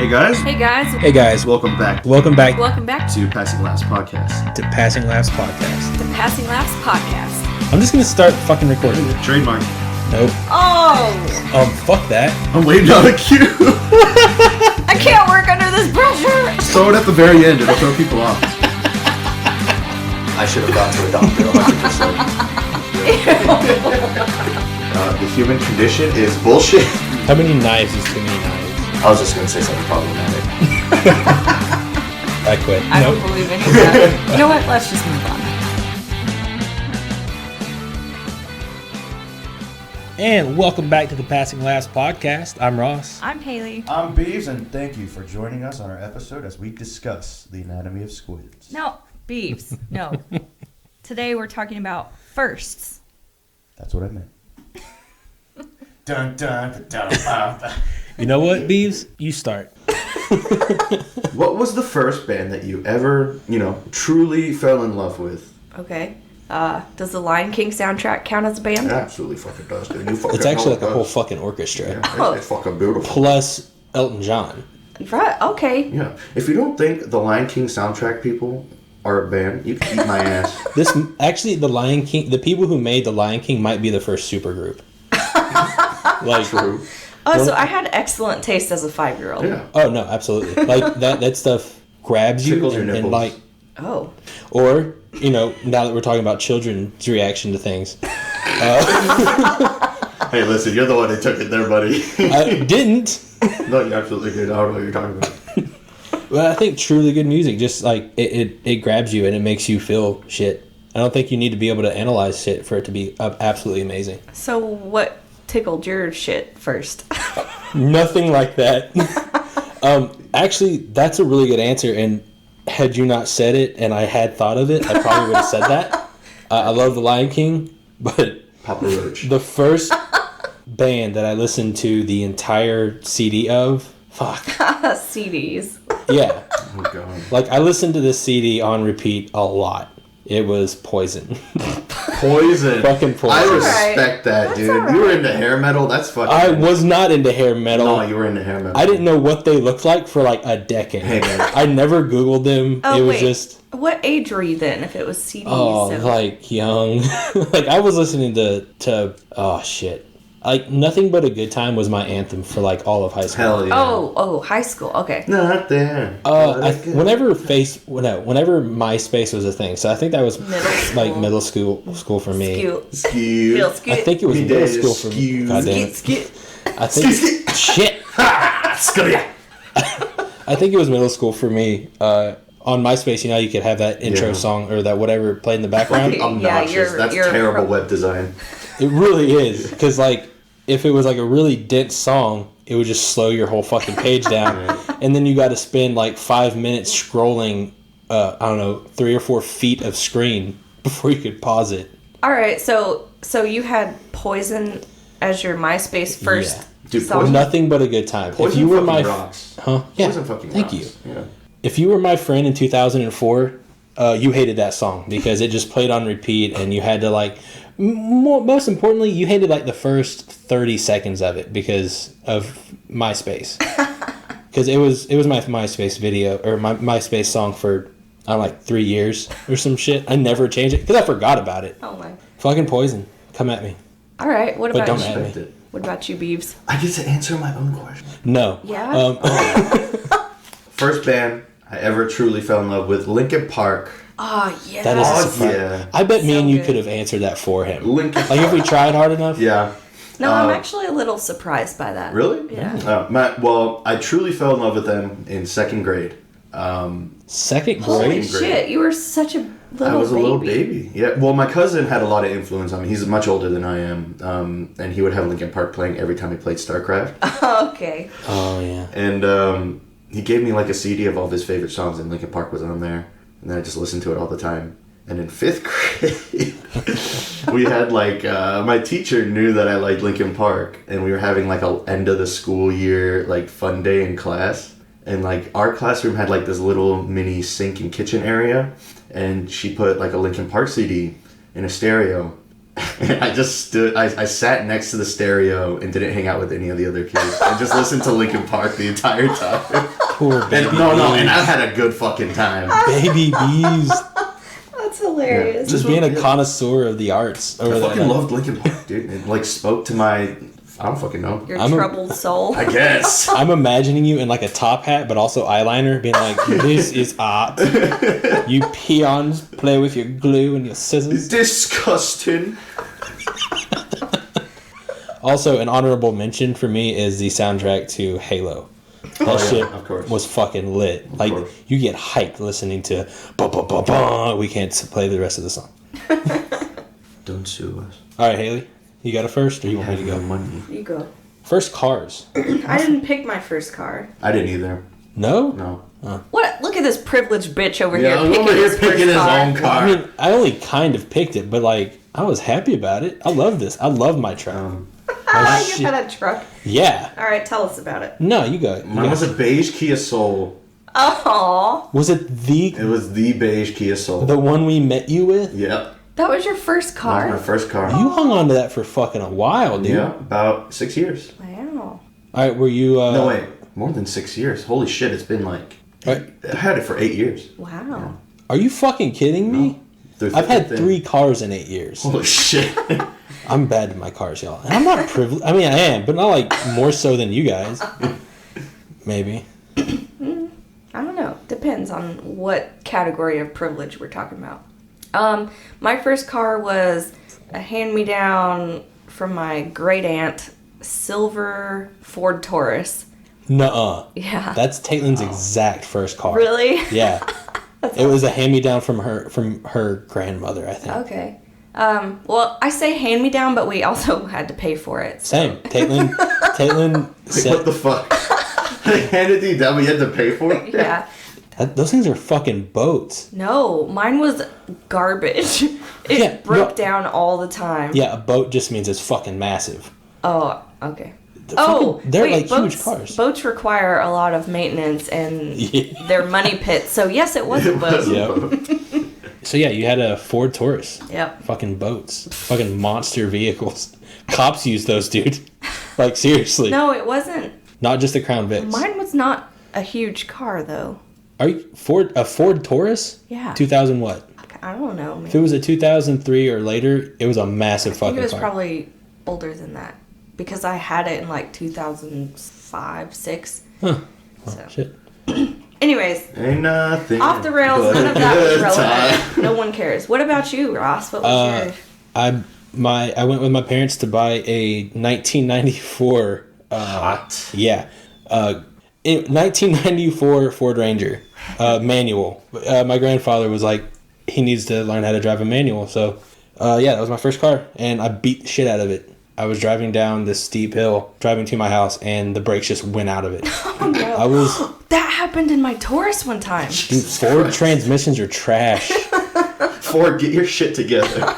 guys. Hey guys. Hey guys. Welcome back. Welcome back To PassingLaughs podcast. to PassingLaughs podcast. The PassingLaughs podcast. I'm just gonna start fucking recording. Trademark. Nope. Oh! Fuck that. I'm waiting on a cue. I can't work under this pressure! Throw it at the very end. It'll throw people off. I should have gone to a doctor 100%. The human condition is bullshit. How many knives is too many knives? I was just going to say something problematic. I quit. I don't believe any of that. You know what? Let's just move on. And welcome back to the PassingLaughs podcast. I'm Ross. I'm Haley. I'm Beaves, and thank you for joining us on our episode as we discuss the anatomy of squids. No, Beeves. No. Today we're talking about firsts. That's what I meant. Dun, dun, dun, dun, dun, dun. You know what, Beeves? You start. What was the first band that you ever, truly fell in love with? Okay. Does the Lion King soundtrack count as a band? It absolutely fucking does, dude. You fucking It's actually like know a it whole does. fucking orchestra. Yeah, it's fucking beautiful. Plus Elton John. Right. Okay. Yeah. If you don't think the Lion King soundtrack people are a band, you can eat my ass. The Lion King, the people who made the Lion King might be the first supergroup. Like, True. Oh, so I had excellent taste as a 5-year-old. Yeah. oh no, absolutely. Like that stuff grabs you Tickles your and nipples. like, Oh. or now that we're talking about children's reaction to things. Hey, listen, you're the one that took it there, buddy. I didn't. No, you absolutely did. I don't know what you're talking about. Well, I think truly good music just like it grabs you and it makes you feel shit. I don't think you need to be able to analyze shit for it to be absolutely amazing. So what tickled your shit first? Nothing like that. Actually, that's a really good answer. And had you not said it and I had thought of it, I probably would have said that. I love The Lion King, but Papa Roach. the first band that I listened to the entire CD of, CDs. yeah. Oh, God. Like, I listened to this CD on repeat a lot. It was Poison. Poison. Fucking Poison. I Alright. respect that, That's dude. alright. You were into hair metal? That's fucking... I was not into hair metal. No, you were into hair metal. I didn't know what they looked like for like a decade. Hey, man. I never Googled them. Oh, It was wait. just, What age were you then if it was CDs? like young. Like I was listening to oh shit. Like Nothing But a Good Time was my anthem for like all of high school. Hell yeah. Oh, high school. Okay. Not there. Whenever MySpace was a thing, so I think that was Middle school. like middle school for me. Skew. Real I skew. think it was Me middle days, school for me. skew. God damn Skit, it. skit. I think shit. I think it was middle school for me. On MySpace, you could have that intro Yeah. song or that whatever played in the background. Obnoxious. That's terrible web design. It really is, because like if it was like a really dense song, it would just slow your whole fucking page down, and then you got to spend like 5 minutes scrolling, 3 or 4 feet of screen before you could pause it. All right, so you had Poison as your MySpace first Yeah. Dude, song. Poison- Nothing But a Good Time. Poison if you were fucking my rocks. Yeah, Poison fucking thank rocks. you. Yeah. If you were my friend in 2004, you hated that song because it just played on repeat, and you had to like. Most importantly, you hated like the first 30 seconds of it because of MySpace. Because it was my MySpace video or my MySpace song for like 3 years or some shit. I never changed it because I forgot about it. Oh my. Fucking Poison, come at me. All right, what But about don't you? add me. Respect it. What about you, Beeves? I get to answer my own question. No. Yeah? First band I ever truly fell in love with, Linkin Park. Oh yeah. That is a Oh, surprise. yeah. I bet me So and you good. could have answered that for him. Linkin Like if we tried hard enough. Yeah. No, I'm actually a little surprised by that. Really? Yeah. Well, I truly fell in love with them in second grade. Second Holy grade. Second grade. shit, you were such a little I was a baby. little baby. Yeah. Well, my cousin had a lot of influence on me. He's much older than I am. And he would have Linkin Park playing every time he played StarCraft. Okay. Oh yeah. And he gave me like a CD of all of his favorite songs, and Linkin Park was on there. And then I just listened to it all the time. And in 5th grade, we had like, my teacher knew that I liked Linkin Park, and we were having like a end of the school year like fun day in class. And like our classroom had like this little mini sink and kitchen area, and she put like a Linkin Park CD in a stereo. I just stood. I sat next to the stereo and didn't hang out with any of the other kids. I just listened to Linkin Park the entire time. Poor baby And no, bees. and I had a good fucking time. Baby bees. That's hilarious. Just being a connoisseur of the arts. I fucking loved Linkin Park, dude. It like spoke to my. I don't fucking know. Your I'm a- troubled soul. I guess. I'm imagining you in like a top hat, but also eyeliner, being like, "This is art. You peons play with your glue and your scissors." Disgusting. Also, an honorable mention for me is the soundtrack to Halo. That shit of course. was fucking lit. Like, course. you get hyped listening to ba ba ba ba. We can't play the rest of the song. Don't sue us. All right, Haley, you got it first, or you want me to Have go? no money. You go. First, cars. I didn't pick my first car. I didn't either. No. No. What? Look at this privileged bitch over Yeah, here I'm over here his picking first his car. own car. I mean, I only kind of picked it, but like, I was happy about it. I love this. I love my truck. Ah, shit. you had a truck. Yeah. All right, tell us about it. No, you go. Mine was a beige Kia Soul. Oh, Was it It was the beige Kia Soul. the one we met you with? Yep. that was your first That was my car? first car. You hung on to that for fucking a while, dude. Yeah, about 6 years. Wow. All right, were you? No, wait. More than 6 years. Holy shit, it's been like... Right. I had it for 8 years. Wow. Are you fucking kidding me? Through I've thick and had thin. 3 cars in 8 years. Holy shit. I'm bad to my cars, y'all. And I'm not privileged. I mean, I am, but not like more so than you guys. Maybe. I don't know. Depends on what category of privilege we're talking about. My first car was a hand-me-down from my great aunt, silver Ford Taurus. Nuh-uh. Yeah. That's Taitlin's exact first car. Really? Yeah. It was a hand-me-down from her grandmother, I think. Okay. Well, I say hand-me-down, but we also had to pay for it. So. Same. Caitlin Like, said, what the fuck? They handed you down, but you had to pay for it? Yeah. those things are fucking boats. No, mine was garbage. It Yeah, broke no. down all the time. Yeah, a boat just means it's fucking massive. Oh, okay. They're wait, like boats, huge cars. Boats require a lot of maintenance and Yeah. they're money pits. So yes, it was a boat. Yep. So yeah, you had a Ford Taurus. Yep. Fucking boats. Fucking monster vehicles. Cops use those, dude. Like, seriously. No, it wasn't. Not just the Crown Vics. Mine was not a huge car though. Are you a Ford Taurus? Yeah. 2000 what? I don't know. If it was a 2003 or later, it was a massive I think fucking it was car. probably older than that because I had it in like 2005, 6. Huh. So. Shit. Anyways, Ain't nothing. off the rails. but None a of that was good relevant. time. No one cares. What about you, Ross? What was your? I went with my parents to buy a 1994 Hot. Yeah. 1994 Ford Ranger manual. My grandfather was like, he needs to learn how to drive a manual. So, yeah, that was my first car. And I beat the shit out of it. I was driving down this steep hill, driving to my house, and the brakes just went out of it. Oh no! I was... That happened in my Taurus one time. Dude, Ford transmissions are trash. Ford, get your shit together.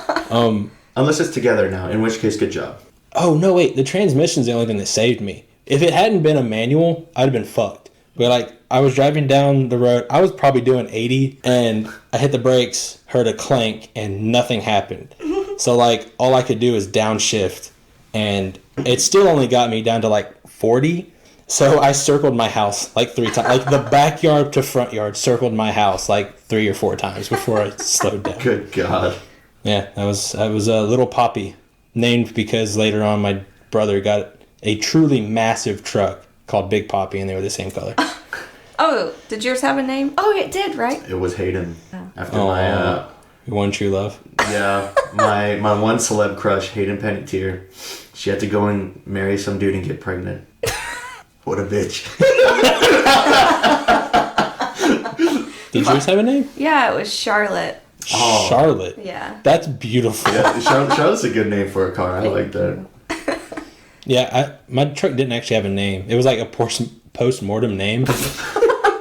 Unless it's together now, in which case, good job. Oh, no, wait. The transmission's the only thing that saved me. If it hadn't been a manual, I'd have been fucked. But, like, I was driving down the road. I was probably doing 80, and I hit the brakes, heard a clank, and nothing happened. So, like, all I could do is downshift, and it still only got me down to, like, 40. So I circled my house, like, 3 times. Like, the backyard to front yard circled my house, like, 3 or 4 times before I slowed down. Good God. Yeah, I was a little Poppy, named because later on my brother got a truly massive truck called Big Poppy, and they were the same color. Oh, did yours have a name? Oh, it did, right? It was Hayden. After Oh. my, One true love. yeah, my one celeb crush, Hayden Panettiere, she had to go and marry some dude and get pregnant. What a bitch. Did yours have a name? Yeah, it was Charlotte. Oh. Charlotte. Yeah. That's beautiful. Yeah, Charlotte's a good name for a car. I like that. Yeah, my truck didn't actually have a name. It was like a post-mortem name.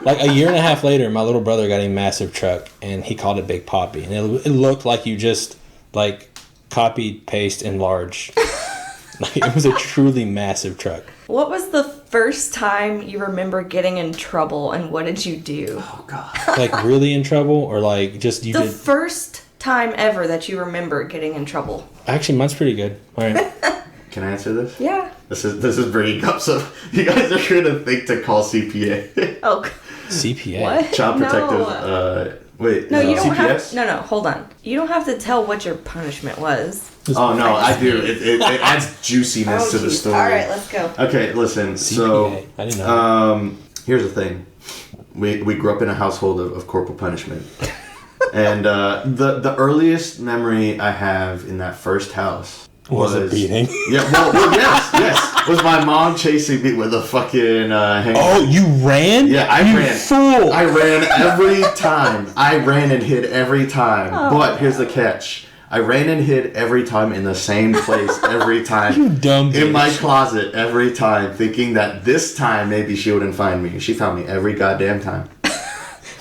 Like a year and a half later, my little brother got a massive truck, and he called it Big Poppy. And it looked like you just, like, copied, paste, enlarged. Like, it was a truly massive truck. What was the first time you remember getting in trouble, and what did you do? Oh, God. Like, really in trouble, or like just you The did... first time ever that you remember getting in trouble? Actually, mine's pretty good. All right. Can I answer this? Yeah. This is bringing up some. You guys are gonna think to call CPA. Oh. CPA. What? Child protective. No. Wait. No, you don't CPS? have. No, hold on. You don't have to tell what your punishment was. Oh no, I do. It adds juiciness to the geez. story. All right, let's go. Okay, listen. CPA. I didn't know. Here's the thing. We grew up in a household of corporal punishment, and the earliest memory I have in that first house Was a beating? Yeah. Well, yes. Was my mom chasing me with a fucking hanger. Oh, you ran? Yeah, I you ran. Fool. I ran every time. I ran and hid every time. Oh. But here's the catch. I ran and hid every time in the same place every time. You dumb bitch. In my closet every time, thinking that this time maybe she wouldn't find me. She found me every goddamn time.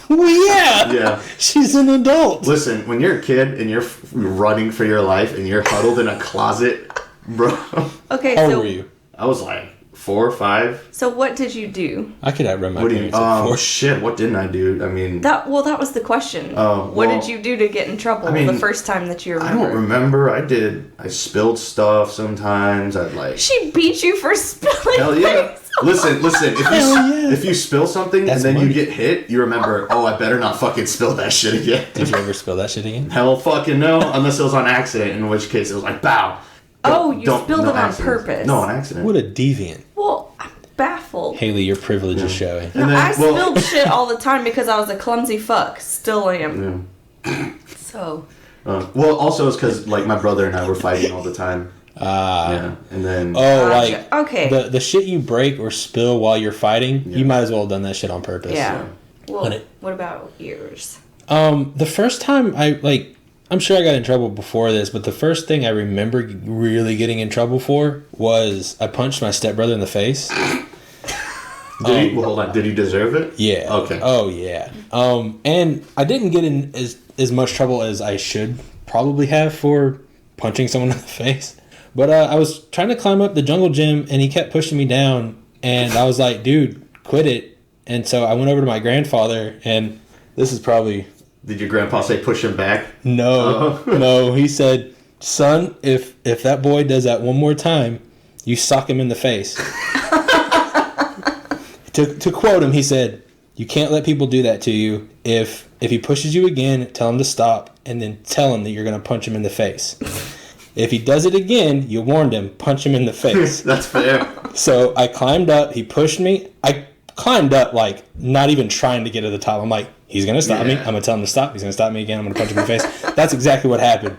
Well, yeah. Yeah. She's an adult. Listen, when you're a kid and you're running for your life and you're huddled in a closet, bro. Okay, How so old were you? I was like 4 or 5. so what did you do? I could outrun my What do you? parents at 4. Shit. What didn't I do? I mean, That was the question. Oh, what well, did you do to get in trouble I mean, the first time that you I remember? don't remember. I spilled stuff sometimes. I'd like. She beat you for spilling Hell yeah. things. Listen. Hell yeah. If you spill something That's and then money. you get hit, you remember, oh, I better not fucking spill that shit again. Did you ever spill that shit again? Hell fucking no, unless it was on accident, in which case it was like, bow. Oh, you spilled it on accidents. purpose. No, on accident. What a deviant. Well, I'm baffled. Haley, your privilege is showing. No, And then- I well- spilled shit all the time because I was a clumsy fuck. Still am. Yeah. So, Well, also it's because like my brother and I were fighting all the time. Yeah, and then Oh, Gotcha. like Okay. the shit you break or spill while you're fighting, Yeah. you might as well have done that shit on purpose. yeah. Well, When it- what about yours? The first time I'm sure I got in trouble before this, but the first thing I remember really getting in trouble for was I punched my stepbrother in the face. did he? Well, hold on. Did he deserve it? Yeah. Okay. Oh yeah. And I didn't get in as much trouble as I should probably have for punching someone in the face. But I was trying to climb up the jungle gym and he kept pushing me down and I was like, dude, quit it. And so I went over to my grandfather and this is probably Did your grandpa say push him back? no. He said, son, if that boy does that one more time, you sock him in the face. To quote him, he said, you can't let people do that to you. If he pushes you again, tell him to stop and then tell him that you're going to punch him in the face. If he does it again, you warned him, punch him in the face. That's fair. So I climbed up, he pushed me. I climbed up like not even trying to get to the top. I'm like, he's going to stop me. Yeah. I'm going to tell him to stop. He's going to stop me again. I'm going to punch him in the face. That's exactly what happened.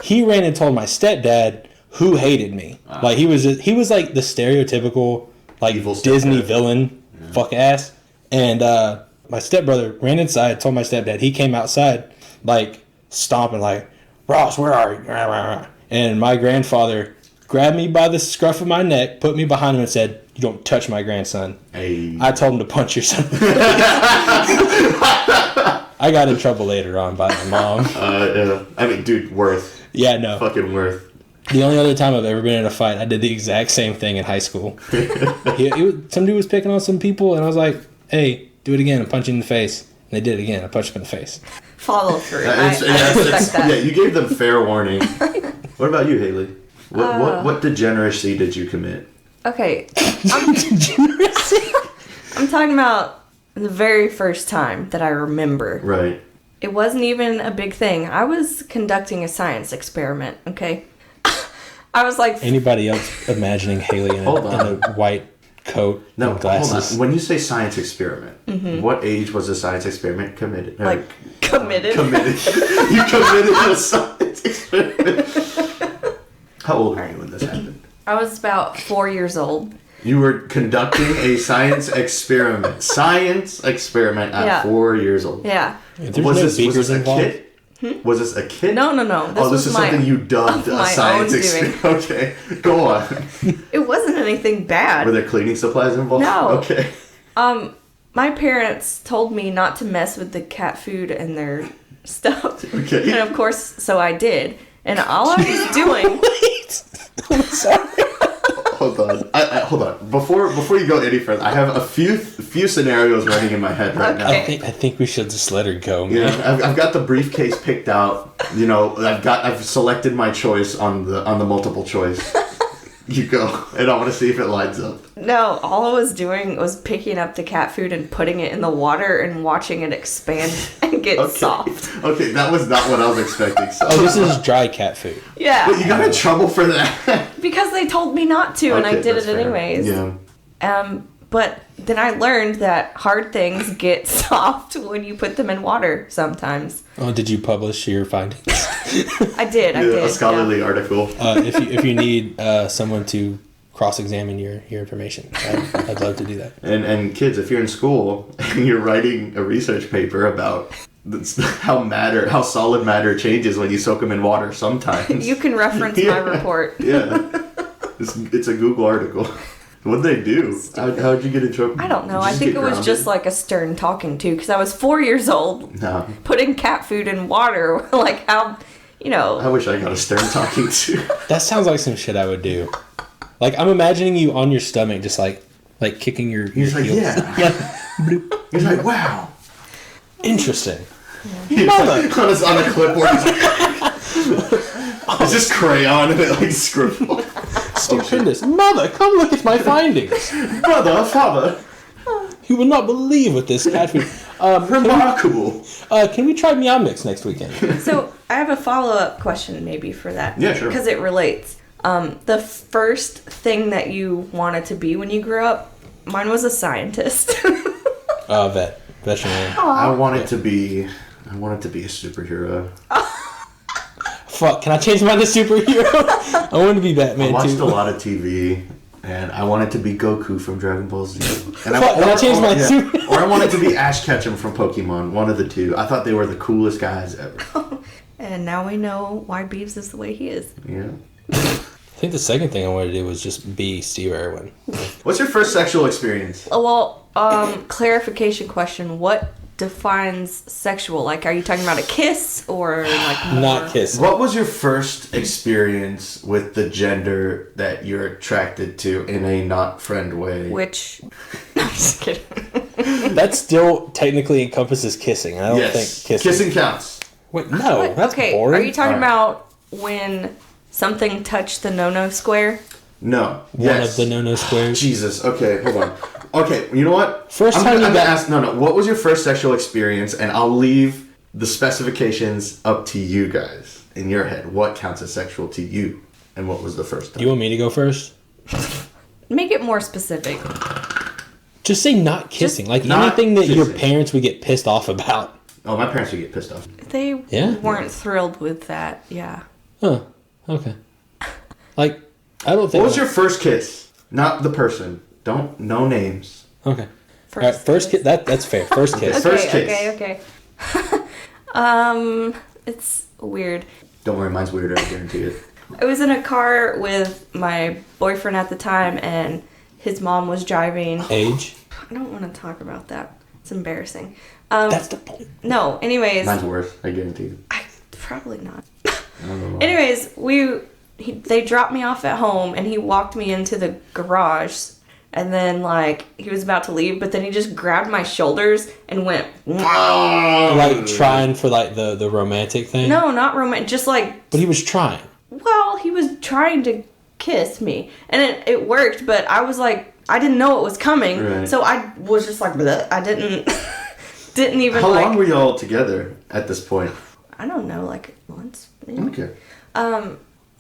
He ran and told my stepdad, who hated me. Like he was like the stereotypical like Evil Disney stepdad. villain fuck ass. And my stepbrother ran inside, told my stepdad. He came outside like stomping like, Ross, where are you? And my grandfather grabbed me by the scruff of my neck, put me behind him and said, you don't touch my grandson. Hey. I told him to punch your son. I got in trouble later on by my mom. Yeah. I mean, dude, worth. Yeah, no. Fucking worth. The only other time I've ever been in a fight, I did the exact same thing in high school. Some dude was picking on some people, and I was like, hey, do it again. I'm punching in the face. And they did it again. I punched him in the face. Follow through. I respect that. Yeah, you gave them fair warning. What about you, Haley? What degeneracy did you commit? Okay. I'm talking about the very first time that I remember. Right. It wasn't even a big thing. I was conducting a science experiment, okay? I was like, Anybody else imagining Haley in Hold on. a white coat No, and hold glasses? on. When you say science experiment, what age was the science experiment committed? like, committed. Committed. You committed a science experiment. How old were you when this happened? I was about 4 years old. You were conducting a science experiment. Science experiment at Yeah. 4 years old. Yeah. If there's no beakers a involved. kit? Was this a kit? No. This This was is my, something you dubbed of a my science own experiment. Okay, go on. It wasn't anything bad. Were there cleaning supplies involved? No. Okay. My parents told me not to mess with the cat food and their stuff. Okay. And of course, so I did. And all I was doing... Wait. I'm sorry. Hold on. Hold on. Before you go any further, I have a few scenarios running in my head right now. I think we should just let her go, man. Yeah, I've got the briefcase picked out. You know, I've selected my choice on the multiple choice. You go, and I want to see if it lines up. No, all I was doing was picking up the cat food and putting it in the water and watching it expand and get soft. Okay, that was not what I was expecting. So. Oh, this is dry cat food. Yeah. But you got in trouble for that. Because they told me not to, and I Okay, did it that's fair. anyways. Yeah. But then I learned that hard things get soft when you put them in water sometimes. Oh, did you publish your findings? I did. A scholarly article. If you need someone to cross-examine your information, I'd love to do that. And kids, if you're in school and you're writing a research paper about how solid matter changes when you soak them in water sometimes. You can reference my report. Yeah. It's a Google article. What'd they do? How'd you get in trouble? I don't know. Did you I think get it was grounded? just like a stern talking to, because I was 4 years old. No. Putting cat food in water. Like how, I wish I got a stern talking to. That sounds like some shit I would do. Like, I'm imagining you on your stomach, just like kicking your He's like, heels. yeah. He's like, wow. Interesting. He's like, on a clipboard. He's like, it's just crayon and it like scribbles. Stupendous. Mother, come look at my findings. Brother, father. You will not believe what this cat food. Remarkable. Can we try Meow Mix next weekend? So I have a follow-up question maybe for that. Yeah, sure. Because it relates. The first thing that you wanted to be when you grew up, mine was a scientist. Veterinarian. I wanted to be a superhero. Fuck, can I change mine to superhero? I want to be Batman I watched too. a lot of TV, and I wanted to be Goku from Dragon Ball Z. And Fuck, can I change my super? Or I wanted to be Ash Ketchum from Pokemon. One of the two. I thought they were the coolest guys ever. And now we know why Beavis is the way he is. Yeah. I think the second thing I wanted to do was just be Steve Irwin. What's your first sexual experience? Well, clarification question. What defines sexual? Like, are you talking about a kiss or like more... Not kissing. What was your first experience with the gender that you're attracted to in a not friend way? Which... I'm just kidding. That still technically encompasses kissing. I don't think kissing. Kissing counts. Wait, no, that's okay, boring. are you talking Alright. about when something touched the no-no square? No. One of the no-no squares. Jesus. Okay, hold on. Okay, you know what? First I'm time gonna you got- ask. No. What was your first sexual experience? And I'll leave the specifications up to you guys in your head. What counts as sexual to you? And what was the first time? You want me to go first? Make it more specific. Just say not kissing. Like not anything that your kissing. parents would get pissed off about. Oh, my parents would get pissed off. They Yeah? weren't thrilled with that. Yeah. Huh. Okay. Like, I don't think... What was your first kiss? Not the person. No names. Okay. All right, first kiss. That's fair. First kiss. Okay, First kiss. okay. It's weird. Don't worry, mine's weirder. I guarantee it. I was in a car with my boyfriend at the time, and his mom was driving. Age. I don't want to talk about that. It's embarrassing. That's the point. No, anyways. Mine's worse. I guarantee it. Probably not. I don't know. Anyways, they dropped me off at home, and he walked me into the garage, and then like he was about to leave, but then he just grabbed my shoulders and went. Like trying for like the romantic thing. No, not romantic. Just like, But he was trying. well, he was trying to kiss me, and it worked, but I was like, I didn't know it was coming, Right. so I was just like, bleh. I didn't even How like. long were y'all together at this point? I don't know, like once. Maybe. Okay.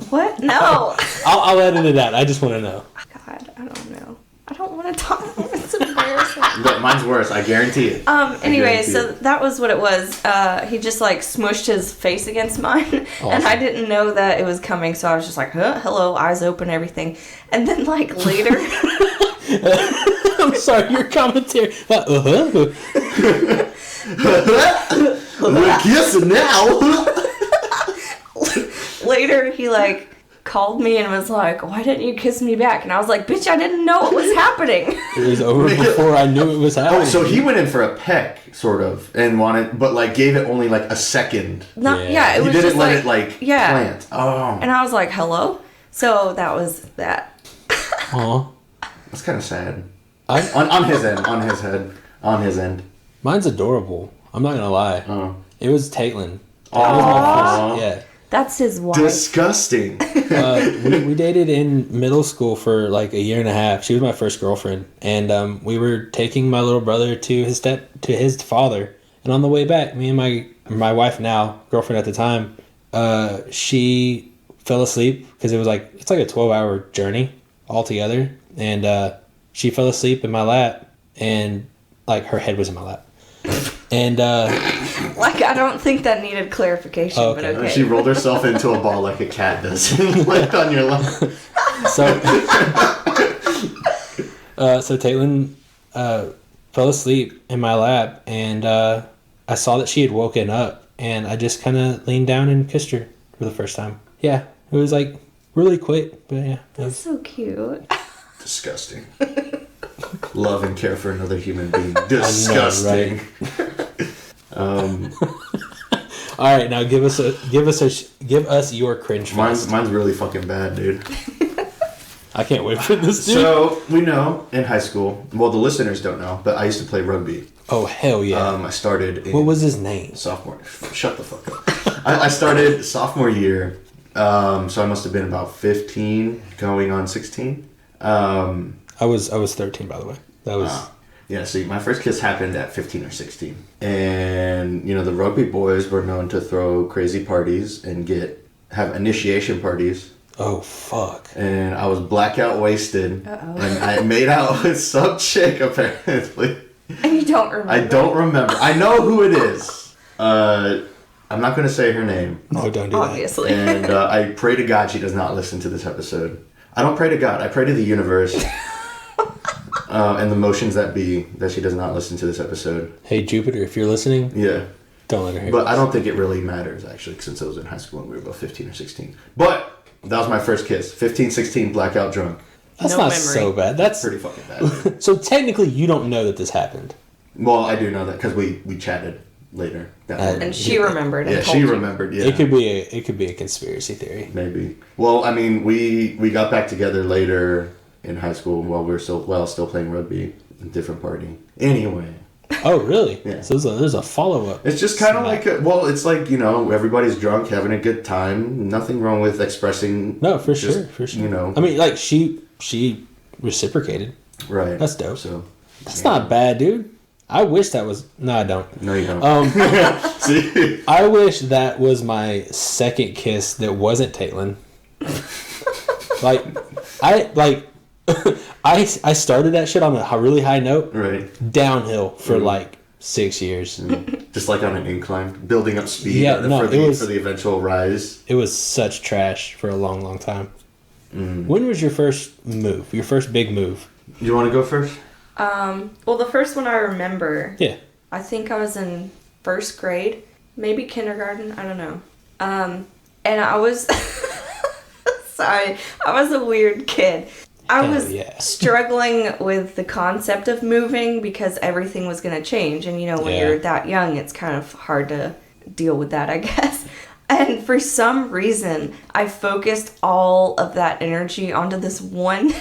What? No. I'll edit it out. I just want to know. God, I don't know. I don't want to talk. It's embarrassing. But mine's worse. I guarantee it. Anyway, guarantee so it. that was what it was. He just like smushed his face against mine, and Awesome. I didn't know that it was coming, so I was just like, hello, eyes open, everything. And then like later, I'm sorry, your commentary. We're kissing now. later he like called me and was like, why didn't you kiss me back? And I was like, bitch, I didn't know it was happening. It was over before I knew it was happening. Oh, so he went in for a peck, sort of, and wanted, but like gave it only like a second. Not, Yeah. yeah, it He was didn't just let like, it like yeah. plant. Oh. And I was like, hello? So that was that. Aw. That's kind of sad. I, On his end. On his head. On his end. mine's adorable. I'm not gonna lie. Oh. It was Caitlin. Aww. Yeah. That's his wife. Disgusting. We dated in middle school for like a year and a half. She was my first girlfriend, and we were taking my little brother to his father. And on the way back, me and my wife now, girlfriend at the time, she fell asleep because it's like a 12-hour journey altogether, and she fell asleep in my lap, and like her head was in my lap, and Like, I don't think that needed clarification, Okay. but okay. She rolled herself into a ball like a cat does. Like on your lap. so so Caitlin fell asleep in my lap, and I saw that she had woken up, and I just kind of leaned down and kissed her for the first time. Yeah, it was like really quick, but yeah. That's so cute. Disgusting. Love and care for another human being. Disgusting. All right, now give us your cringe fest. Mine's really fucking bad, dude. I can't wait for this, dude. So we know in high school. Well, the listeners don't know, but I used to play rugby. Oh hell yeah! I started in What was his name? sophomore. Shut the fuck up. I started sophomore year. So I must have been about 15, going on 16. I was 13, by the way. That was Yeah, see, my first kiss happened at 15 or 16. And, the rugby boys were known to throw crazy parties and have initiation parties. oh fuck. And I was blackout wasted. Uh-oh. And I made out with some chick, apparently. And you don't remember. I don't remember. I know who it is. I'm not going to say her name. No, don't do Obviously. And I pray to God she does not listen to this episode. I don't pray to God. I pray to the universe and the motions that be that she does not listen to this episode. that. Hey Jupiter, if you're listening, Yeah. don't let her hear But this. I don't think it really matters, actually, since I was in high school and we were about 15 or 16. But that was my first kiss. 15, 16, blackout drunk. That's No not memory. so bad. That's Pretty fucking bad. so technically you don't know that this happened. Well, I do know that because we chatted later. That morning. And she remembered. And Yeah, told she you. remembered. Yeah. It could be a conspiracy theory. Maybe. Well, I mean, we got back together later in high school while still playing rugby. A different party. Anyway, Oh really? Yeah. So there's a follow up. it's just kind of like it's like everybody's drunk, having a good time. Nothing wrong with expressing. No, for just, sure. I mean, like she reciprocated. right? That's dope. So That's not bad, dude. I wish that was. No, I don't. no, you don't. See, I wish that was my second kiss that wasn't Caitlin. I started that shit on a really high note, right? downhill for like 6 years. Just like on an incline, building up speed Yeah, no, for it was- the eventual rise. It was such trash for a long, long time. Mm. When was your first move? Your first big move? You want to go first? Well, the first one I remember, Yeah. I think I was in first grade, maybe kindergarten, I don't know. And I was, sorry, I was a weird kid. I Hell was yeah. struggling with the concept of moving because everything was going to change. And, when Yeah. you're that young, it's kind of hard to deal with that, I guess. And for some reason, I focused all of that energy onto this one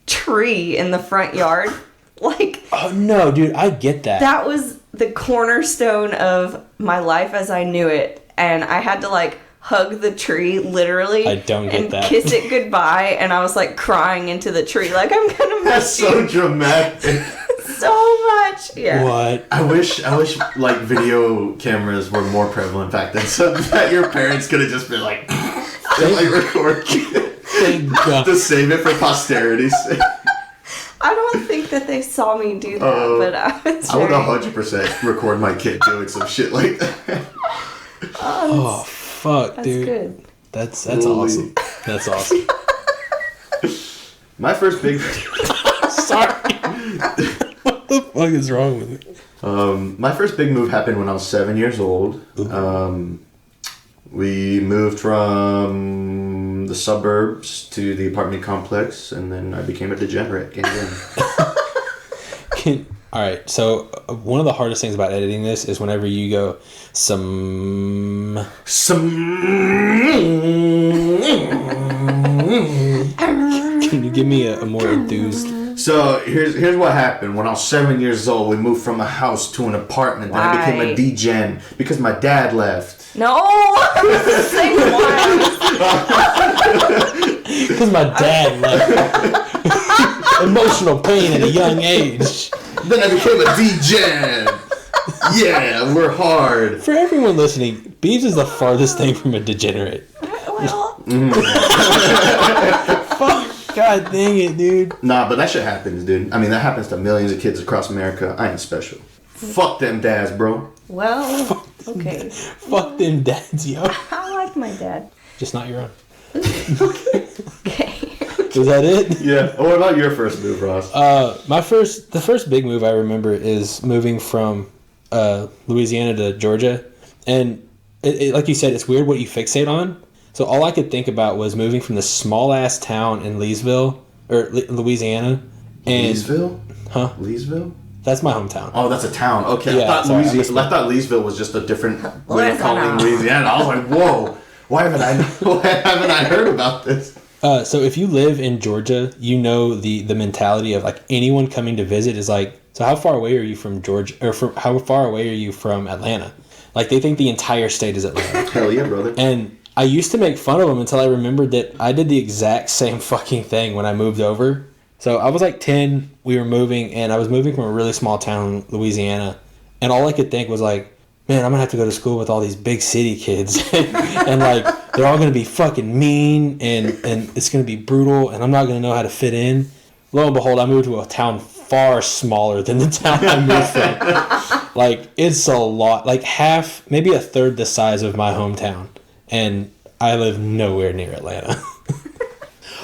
tree in the front yard. Like, Oh no, dude, I get that. that was the cornerstone of my life as I knew it. And I had to, hug the tree, literally. I don't get and that. kiss it goodbye. And I was, crying into the tree. Like, I'm going to That's miss you so dramatic. so much. Yeah. What? I wish video cameras were more prevalent back then, so that your parents could have just been record Thank God. to save it for posterity's sake. I don't think that they saw me do that, but I was I would very... 100% record my kid doing some shit like that. Oh fuck, That's dude. good. That's Holy. awesome. That's awesome. My first big Sorry. What the fuck is wrong with me? my first big move happened when I was 7 years old. We moved from the suburbs to the apartment complex, and then I became a degenerate. All right, so one of the hardest things about editing this is whenever you go Can you give me a more enthused? So here's what happened. When I was 7 years old, we moved from a house to an apartment. Then I became a D-gen because my dad left. No! Say why. Because my dad left. Emotional pain at a young age. Then I became a D-gen. Yeah, we're hard. For everyone listening, Beebs is the farthest thing from a degenerate. Well, Fuck, god dang it, dude. Nah, but that shit happens, dude. I mean, that happens to millions of kids across America. I ain't special. Fuck them dads, bro. well, okay. Fuck them dads, yo. I like my dad. Just not your own. Okay. Is that it? Yeah. Oh, what about your first move, Ross? The first big move I remember is moving from Louisiana to Georgia, and it, like you said, it's weird what you fixate on. So all I could think about was moving from this small ass town in Leesville or Louisiana, and Leesville? Huh? Leesville? That's my hometown. Oh, that's a town. Okay, Yeah, I thought Leesville was just a different way of calling Louisiana. I was like, whoa, why haven't I heard about this? So if you live in Georgia, you know the mentality of like anyone coming to visit is like, so how far away are you from Georgia, or how far away are you from Atlanta? Like they think the entire state is Atlanta. Hell yeah, brother. And I used to make fun of them until I remembered that I did the exact same fucking thing when I moved over. So I was like 10, we were moving, and I was moving from a really small town in Louisiana, and all I could think was like, man, I'm gonna have to go to school with all these big city kids, and like they're all gonna be fucking mean, and it's gonna be brutal, and I'm not gonna know how to fit in. Lo and behold, I moved to a town far smaller than the town I moved from. Like it's a lot, like half, maybe a third the size of my hometown, and I live nowhere near Atlanta.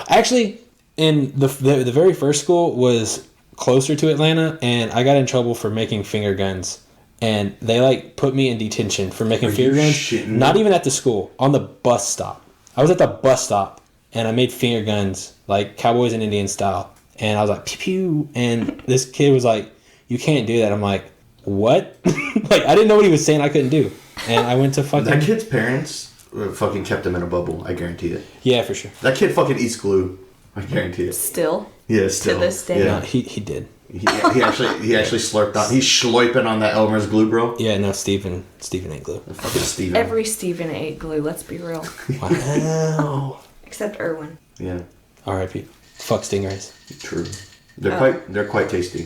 Actually, in the very first school was closer to Atlanta, and I got in trouble for making finger guns. And they like put me in detention for making finger guns. Not even at the school, on the bus stop. I was at the bus stop and I made finger guns like cowboys and Indian style. And I was like, pew pew. And this kid was like, you can't do that. I'm like, what? Like I didn't know what he was saying I couldn't do. And I went to fucking... That kid's parents fucking kept him in a bubble. I guarantee it. Yeah, for sure. That kid fucking eats glue. I guarantee it. Still? Yeah, still. To this day? No, he did. He actually slurped on. He's schloiping on that Elmer's glue, bro. Yeah, no, Steven ain't glue. Fucking Steven. Every Steven ate glue, let's be real. Wow. Except Erwin. Yeah. R.I.P. Fuck stingrays. True. They're quite tasty.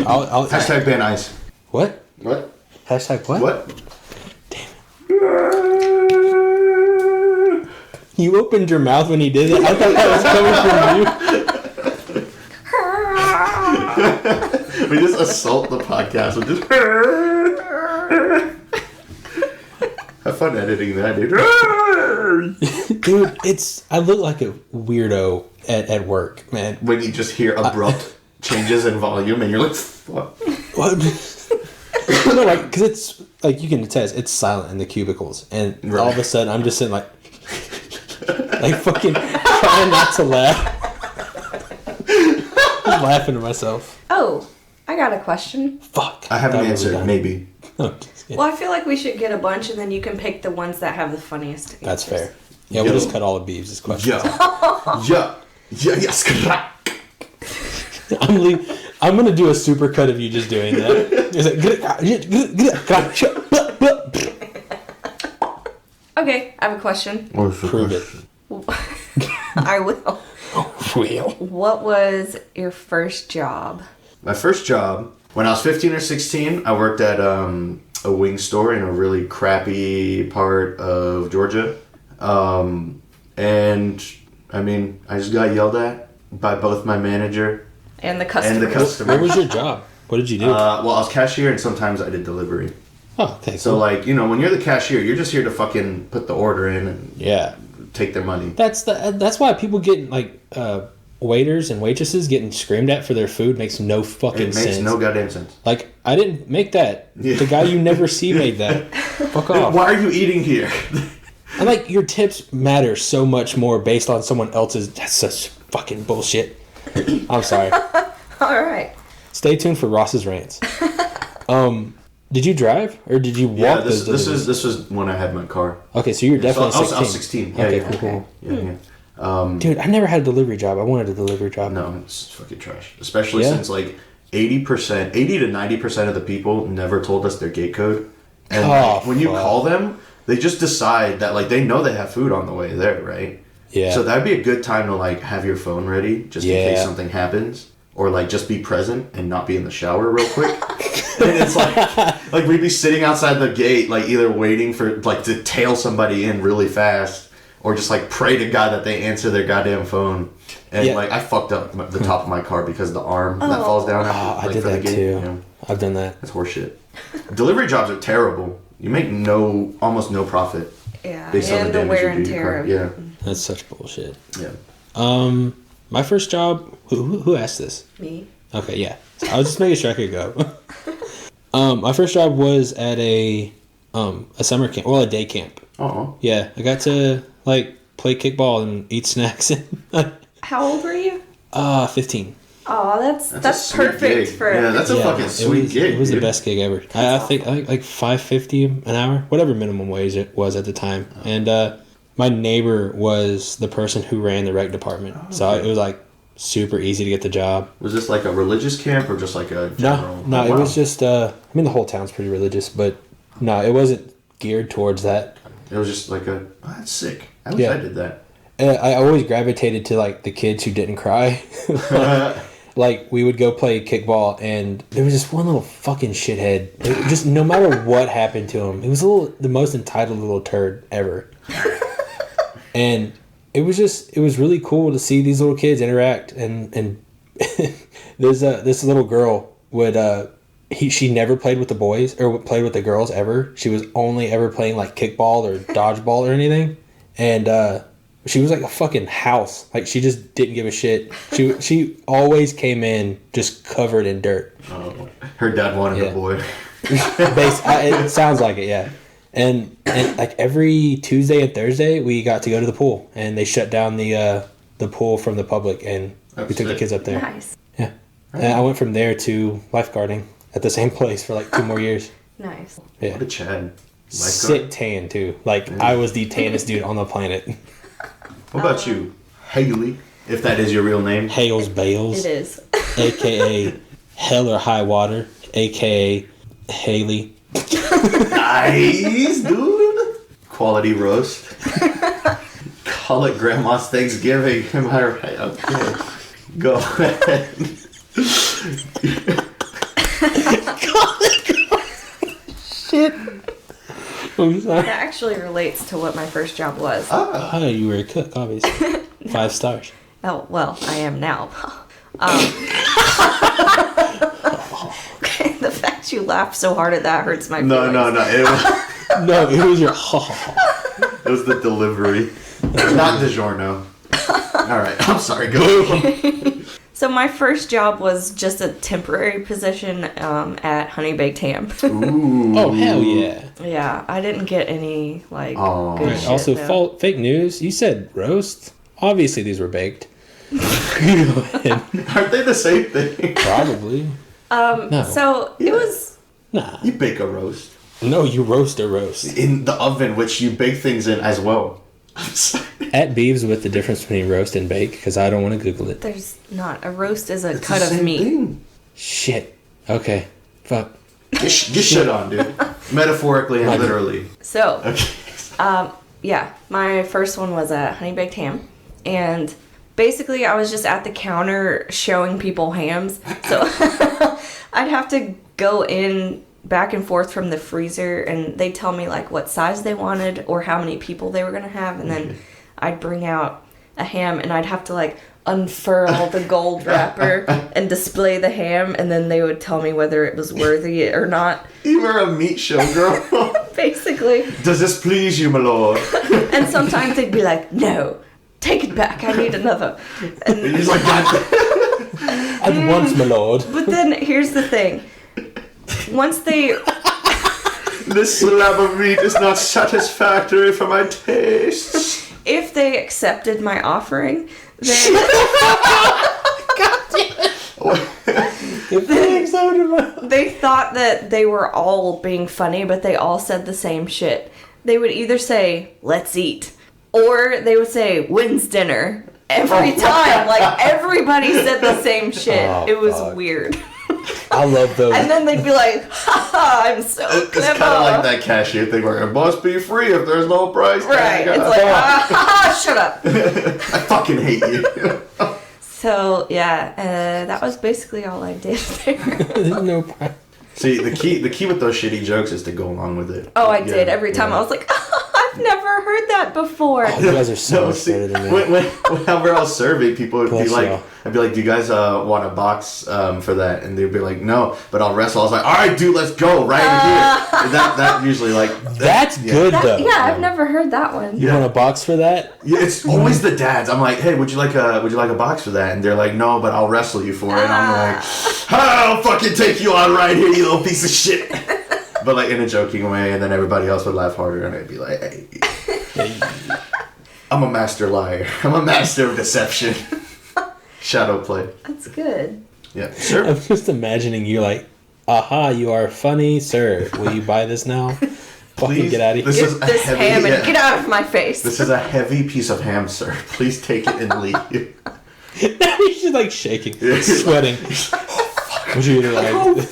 I'll Hashtag ban ice. What? What? Hashtag what? What? You opened your mouth when he did it. I thought that was coming from you. We just assault the podcast with just. Have fun editing that, dude. Dude, I look like a weirdo at work, man. When you just hear abrupt changes in volume and you're like, fuck. What? No, like, because it's, like, you can attest, it's silent in the cubicles. And all of a sudden, I'm just sitting like fucking trying not to laugh. Just laughing to myself. Oh, I got a question. Fuck. I have an answer, maybe. Oh, just kidding. Well, I feel like we should get a bunch and then you can pick the ones that have the funniest answers. That's fair. Yeah, we'll just cut all of Beeves' questions. Yes. I'm gonna do a super cut of you just doing that. Okay, I have a question. Prove it. I will. Real. What was your first job? My first job, when I was 15 or 16, I worked at a wing store in a really crappy part of Georgia. And, I mean, I just got yelled at by both my manager And the customer. What was your job? What did you do? Well, I was cashier and sometimes I did delivery. Oh, okay. So, Cool. like, you know, when you're the cashier, you're just here to fucking put the order in and Yeah. take their money. That's why people get like waiters and waitresses getting screamed at for their food makes no fucking It makes sense. no goddamn sense. Like I didn't make that. Yeah. The guy you never see made that. Fuck off. Why are you eating here? And like your tips matter so much more based on someone else's. That's such fucking bullshit. I'm sorry. All right. Stay tuned for Ross's rants. Did you drive or did you walk? Yeah, those this deliveries? was when I had my car. Okay, so you were definitely So I 16. was 16. Yeah, Okay, yeah. cool. Yeah. Dude, I never had a delivery job. I wanted a delivery job. No, it's fucking trash. Especially Yeah. since like 80 to 90% of the people never told us their gate code. And like, when you call them, they just decide that like they know they have food on the way there, right? Yeah. So that'd be a good time to like have your phone ready just in case something happens. Or like just be present and not be in the shower real quick. And it's like we'd be sitting outside the gate, like either waiting for like to tail somebody in really fast, or just like pray to God that they answer their goddamn phone. And like I fucked up the top of my car because of the arm that falls down. I did that too. You know? I've done that. That's horseshit. Delivery jobs are terrible. You make almost no profit. Yeah, based on and the the damage wear you and do to your tear. car. Yeah. That's such bullshit. Yeah. My first job. Who asked this? Me. Okay, yeah. I was just making sure I could go. My first job was at a summer camp. Well, a day camp. Oh. Yeah, I got to like play kickball and eat snacks. How old were you? 15. Oh, that's a sweet perfect gig. for. Yeah, that's a fucking sweet gig. It was dude. the best gig ever. I think like $5.50 an hour, whatever minimum wage it was at the time. And my neighbor was the person who ran the rec department, so it was like super easy to get the job. Was this like a religious camp or just like a general? No, it was just. I mean, the whole town's pretty religious, but no, it wasn't geared towards that. It was just like that's sick. I wish I did that. I always gravitated to like the kids who didn't cry. Like we would go play kickball, and there was just one little fucking shithead. Just no matter what happened to him, he was the most entitled little turd ever. And it was really cool to see these little kids interact. And there's this little girl she never played with the boys or played with the girls ever. She was only ever playing like kickball or dodgeball or anything. And she was like a fucking house. Like she just didn't give a shit. She always came in just covered in dirt. Oh, her dad wanted a boy. It sounds like it, yeah. And like every Tuesday and Thursday we got to go to the pool, and they shut down the pool from the public, and we took the kids up there. Nice. Yeah. And I went from there to lifeguarding at the same place for like 2 more years. Nice. Yeah. What a Chad. Sick tan too. Like I was the tannest dude on the planet. What about you, Haley? If that is your real name. Hales Bales. It is. AKA Hell or High Water. AKA Haley. Nice, dude. Quality roast. Call it Grandma's Thanksgiving. Am I right? Okay. Go ahead. Shit. I'm sorry. That actually relates to what my first job was. Oh, you were a cook, obviously. 5 stars. Oh, well, I am now. The fact you laughed so hard at that hurts my feelings. No. No, it was your It was the delivery. Not DiGiorno. Alright, I'm sorry. Go. So my first job was just a temporary position at Honey Baked Ham. Ooh. Oh, hell yeah. Yeah, I didn't get any, like, Oh. good Right, shit, also, though. fake news. You said roast. Obviously, these were baked. Go ahead. Aren't they the same thing? Probably. No. So it was... Nah. You bake a roast. No, you roast a roast. In the oven, which you bake things in as well. I'm sorry. At Beeves with the difference between roast and bake, because I don't want to Google it. There's not. A roast is a It's cut the of same meat. thing. Shit. Okay. Fuck. Get shit on, dude. Metaphorically and literally. So, Okay. yeah, my first one was a Honey Baked Ham. And basically, I was just at the counter showing people hams. So, I'd have to go in back and forth from the freezer, and they'd tell me, like, what size they wanted or how many people they were going to have. And then I'd bring out a ham, and I'd have to, like, unfurl the gold wrapper and display the ham, and then they would tell me whether it was worthy or not. You were a meat show girl. Basically. Does this please you, my lord? And sometimes they'd be like, no, take it back, I need another. And And, he's like, God. At once, my lord. but then here's the thing. Once they... This slab of meat is not satisfactory for my tastes. If they accepted my offering, then... If they accepted my... They thought that they were all being funny, but they all said the same shit. They would either say, let's eat, Or they would say, when's dinner? Every time. Like, everybody said the same shit. Oh, it was fuck. weird. I love those. And then they'd be like, haha, I'm so It's clever. kind of like that cashier thing where it must be free if there's no price Right. tag. It's like, ah, shut up. I fucking hate you. So, yeah, that was basically all I did there. No problem. See, the key with those shitty jokes is to go along with it. Oh, I Yeah, did. Every time yeah. I was like, I've never heard that before. Oh, you guys are so much see, better than me. whenever I was serving, people would Bless be like, y'all. I'd be like, do you guys want a box for that? And they'd be like, no, but I'll wrestle. I was like, all right, dude, let's go right here. And that usually like... That's good, though. Yeah, I've never heard that one. You want a box for that? Yeah, it's always the dads. I'm like, hey, would you like a box for that? And they're like, no, but I'll wrestle you for it. And I'm like, I'll fucking take you on right here, you little piece of shit. But like in a joking way, and then everybody else would laugh harder, and I'd be like, hey, I'm a master liar. I'm a master of deception. Shadow play. That's good. Yeah, sure. I'm just imagining you like, aha, you are funny, sir. Will you buy this now? Fucking Please, get out of this here. is Get this heavy, ham and yeah. get out of my face. This is a heavy piece of ham, sir. Please take it and leave. He's just like shaking, Yeah. sweating. Would you like?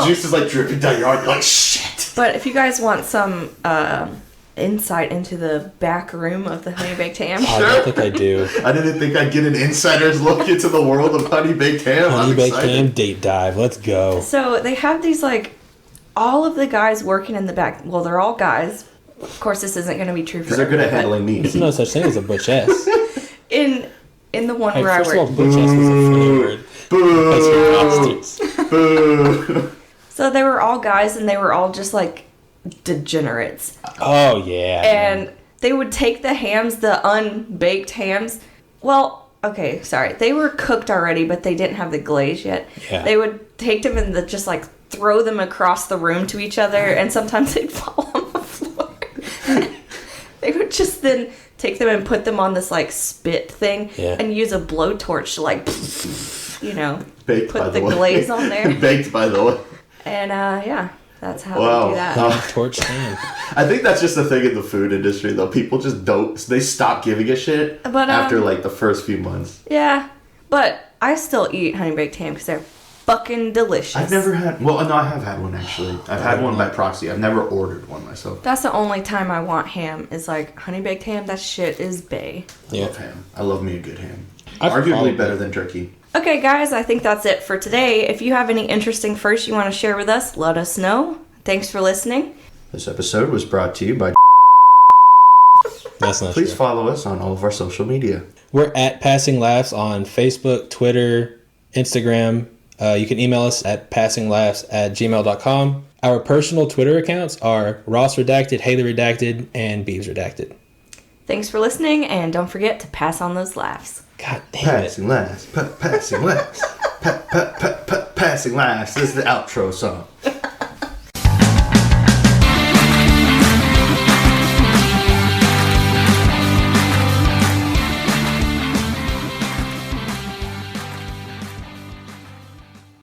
Juice is like dripping down your arm. You're like, shit. But if you guys want some insight into the back room of the honey baked ham, I don't think I do. I didn't think I'd get an insider's look into the world of honey baked ham. Honey I'm baked excited. ham date dive. Let's go. so they have these like all of the guys working in the back. Well, they're all guys. Of course, this isn't going to be true for Because they're good at everybody, handling There's meat. no such thing as a butch-ass. but in the one Hey, where I first of all, worked. butch-ass was a funny word. That's Boo! bastards. Boo! So they were all guys, and they were all just like degenerates. Oh yeah. And they would take the hams, the unbaked hams. Well, okay, sorry. They were cooked already, but they didn't have the glaze yet. Yeah. They would take them and just like throw them across the room to each other, and sometimes they'd fall on the floor. They would just then take them and put them on this like spit thing Yeah. and use a blowtorch to like, Baked, by put the the way. glaze on there. Baked, by the way. And yeah, that's how Wow. they do that. Torch ham. I think that's just the thing in the food industry, though. People just don't. They stop giving a shit But, after like the first few months. Yeah, but I still eat honey baked ham because they're fucking delicious. I've never had. Well, no, I have had one actually. I've had one by proxy. I've never ordered one myself. That's the only time I want ham is like honey baked ham. That shit is bae. I Yeah. love ham. I love me a good ham. I've Arguably probably- better than turkey. Okay, guys, I think that's it for today. If you have any interesting firsts you want to share with us, let us know. Thanks for listening. This episode was brought to you by. That's not Please true. follow us on all of our social media. We're at Passing Laughs on Facebook, Twitter, Instagram. You can email us at passinglaughs@gmail.com. Our personal Twitter accounts are Ross Redacted, Haley Redacted, and Beeves Redacted. Thanks for listening, and don't forget to pass on those laughs. God damn it. Passing last. Passing last. Passing last. This is the outro song.